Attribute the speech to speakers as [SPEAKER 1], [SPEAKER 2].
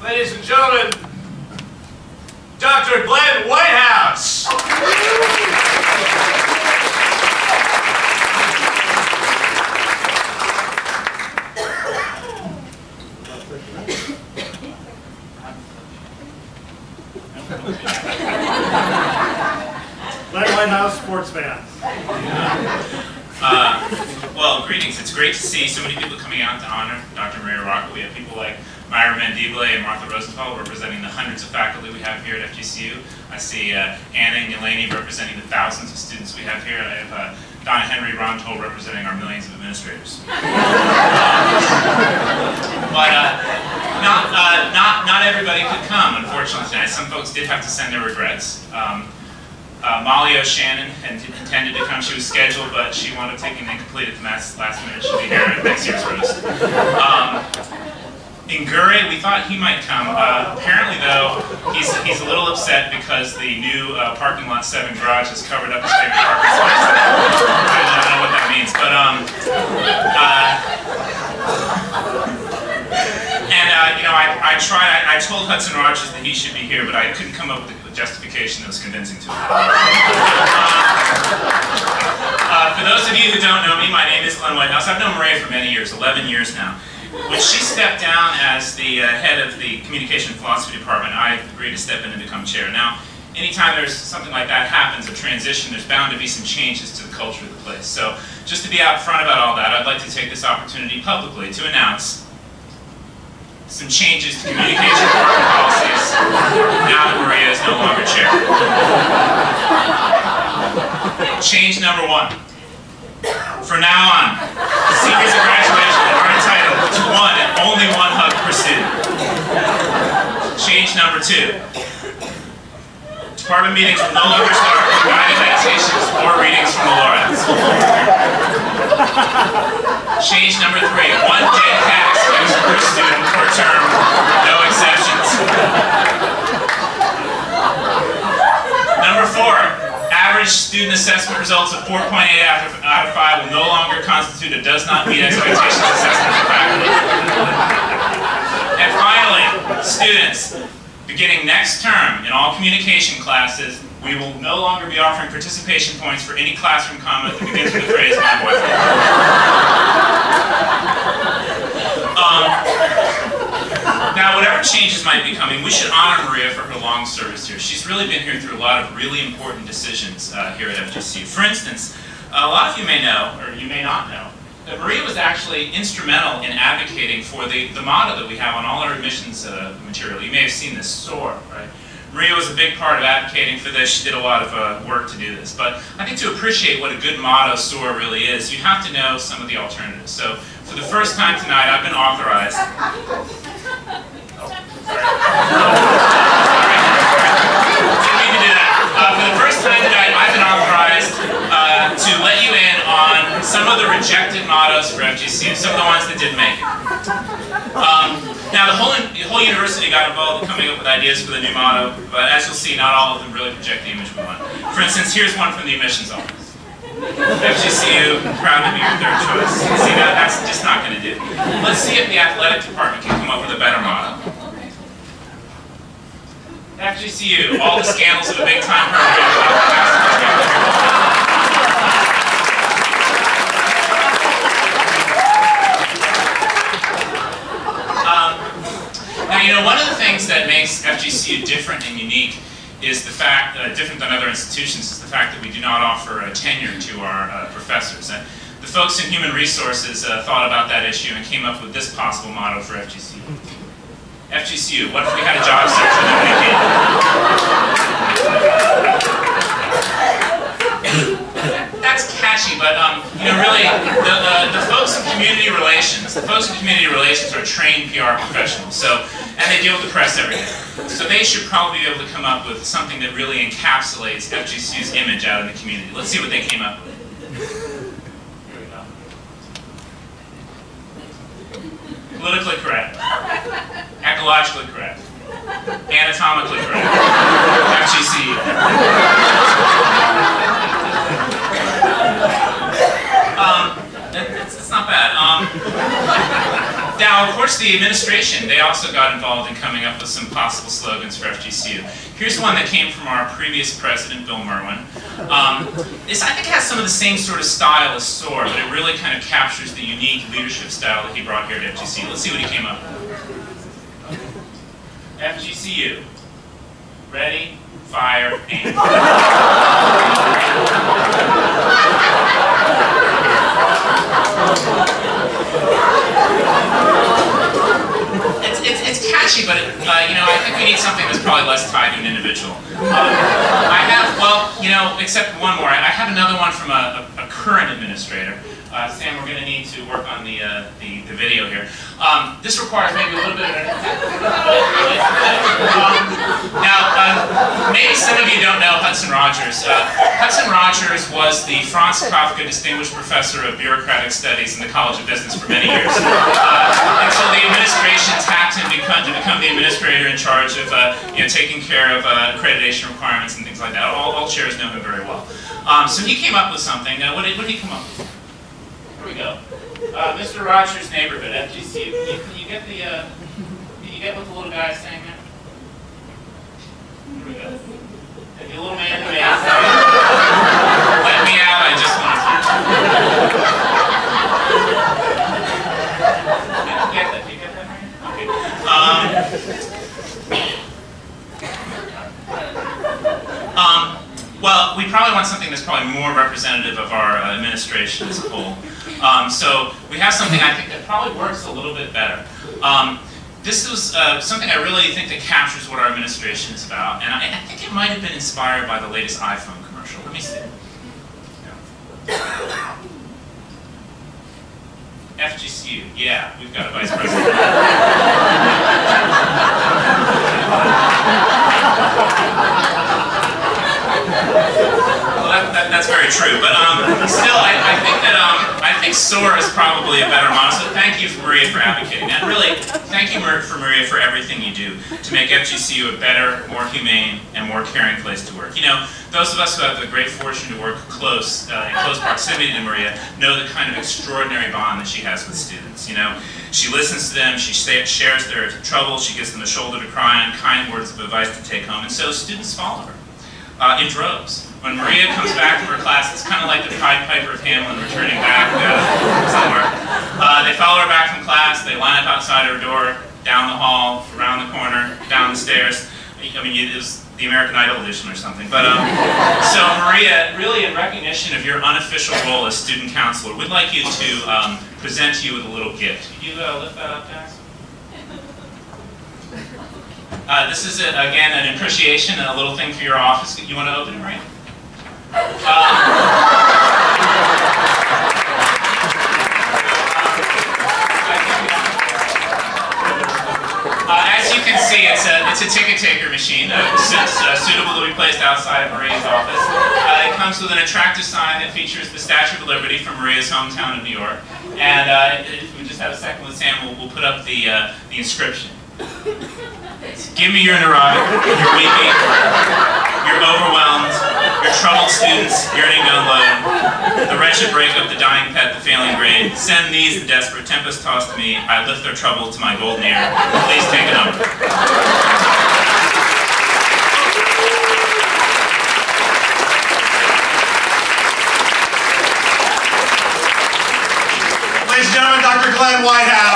[SPEAKER 1] Ladies and gentlemen, Dr. Glenn Whitehouse.
[SPEAKER 2] Glenn Whitehouse, sports fan.
[SPEAKER 3] Well, greetings. It's great to see so many people coming out to honor Dr. Maria Roca. We have people like Myra Mandible and Martha Rosenthal representing the hundreds of faculty we have here at FGCU. I see Anna and Eleni representing the thousands of students we have here. I have Donna Henry Rontoll representing our millions of administrators. Not everybody could come, unfortunately, tonight. Some folks did have to send their regrets. Molly O'Shannon intended to come. She was scheduled, but she wound up taking incomplete at the last minute. She'll be here at next year's roast. In Gurry, we thought he might come. Apparently, though, he's a little upset because the new parking lot 7 garage has covered up his favorite parking space. I don't know what that means, but I told Hudson Rogers that he should be here, but I couldn't come up with a justification that was convincing to him. For those of you who don't know me, my name is Glenn Whitehouse. I've known Maria for many years, 11 years now. When she stepped down as the head of the Communication and Philosophy Department, I agreed to step in and become chair. Now, anytime there's something like that happens, a transition, there's bound to be some changes to the culture of the place. So, just to be out front about all that, I'd like to take this opportunity publicly to announce some changes to communication department policies now that Maria is no longer chair. Change number 1. From now on, seniors at graduation are entitled to one and only one hug per student. Change number 2. Department meetings will no longer start with guided meditations or readings from the Lorax. Change number 3. One dead cat excuse per student per term, no exceptions. Number 4. Average student assessment results of 4.8 out of 5 will no longer constitute a does not meet expectations assessment for faculty. And finally, students, beginning next term in all communication classes, we will no longer be offering participation points for any classroom comment that begins with the phrase, "my boyfriend." Now, whatever changes might be coming, we should honor Maria for her long service here. She's really been here through a lot of really important decisions here at FGCU. For instance, a lot of you may know, or you may not know, that Maria was actually instrumental in advocating for the motto that we have on all our admissions material. You may have seen this, SOAR, right? Maria was a big part of advocating for this. She did a lot of work to do this. But I think to appreciate what a good motto SOAR really is, you have to know some of the alternatives. So for the first time tonight, I've been authorized. Didn't mean to do that. For the first time tonight, I've been authorized to let you in on some of the rejected mottos for FGCU, some of the ones that didn't make it. Now, the whole university got involved in coming up with ideas for the new motto, but as you'll see, not all of them really project the image we want. For instance, here's one from the admissions office. FGCU, proud to be your third choice. See, that's just not going to do. Let's see if the athletic department can come up with a better motto. FGCU, all the scandals of a big-time program without the massive. Now, you know, one of the things that makes FGCU different and unique is the fact, different than other institutions, is the fact that we do not offer tenure to our professors. The folks in human resources thought about that issue and came up with this possible motto for FGCU. FGCU, what if we had a job search for nobody? That's catchy, but you know, really, the folks in community relations, are trained PR professionals, and they deal with the press every day. So they should probably be able to come up with something that really encapsulates FGCU's image out in the community. Let's see what they came up with. Here we go. Politically correct. Ecologically correct. Anatomically correct. FGCU. It's not bad. Down Now, of course, the administration, they also got involved in coming up with some possible slogans for FGCU. Here's one that came from our previous president, Bill Merwin. This, I think, has some of the same sort of style as SOAR, but it really kind of captures the unique leadership style that he brought here to FGCU. Let's see what he came up with. FGCU. Ready, fire, aim. It's catchy, but you know, I think we need something that's probably less tied to an individual. I have, well, you know, except one more. I have another one from a current administrator. Sam, we're going to need to work on the video here. This requires maybe a little bit of now, maybe some of you don't know Hudson Rogers. Hudson Rogers was the Franz Kafka Distinguished Professor of Bureaucratic Studies in the College of Business for many years. Until the administration tapped him to become the administrator in charge of you know, taking care of accreditation requirements and things like that. All chairs know him very well. So he came up with something. What did he come up with? Here we go. Mr. Rogers' neighborhood, FGCU. Can you get the, can you get what the little guy is saying there? Here we go. And the little man who made it say, let me out, I just want to. Did you get that? Did you get that, right? Okay. Well, we probably want something that's probably more representative of our administration as a whole. So we have something I think that probably works a little bit better. This was something I really think that captures what our administration is about, and I think it might have been inspired by the latest iPhone commercial. Let me see. FGCU, yeah, we've got a vice president. Well, that's very true, but still, I think that I think SOAR is probably a better model. So thank you, Maria, for advocating that. Really, thank you, Maria, for everything you do to make FGCU a better, more humane, and more caring place to work. You know, those of us who have the great fortune to work in close proximity to Maria know the kind of extraordinary bond that she has with students. You know, she listens to them, she shares their troubles, she gives them a shoulder to cry on, kind words of advice to take home, and so students follow her in droves. When Maria comes back from her class, it's kind of like the Pied Piper of Hamelin returning back somewhere. They follow her back from class, they line up outside her door, down the hall, around the corner, down the stairs. I mean, it was the American Idol edition or something. But so Maria, really in recognition of your unofficial role as student counselor, we'd like you to present to you with a little gift. Could you lift that up, Jackson? This is, again, an appreciation and a little thing for your office. You want to open it, Maria? As you can see, it's a ticket taker machine, suitable to be placed outside of Maria's office. It comes with an attractive sign that features the Statue of Liberty from Maria's hometown of New York. And if we just have a second with Sam, we'll put up the inscription. Give me your neurotic, your weeping, your overwhelmed, your troubled students yearning to unload, the wretched breakup, the dying pet, the failing grade. Send these, the desperate tempest tossed to me. I lift their trouble to my golden ear. Please take it over.
[SPEAKER 1] Ladies and gentlemen, Dr. Glenn Whitehouse.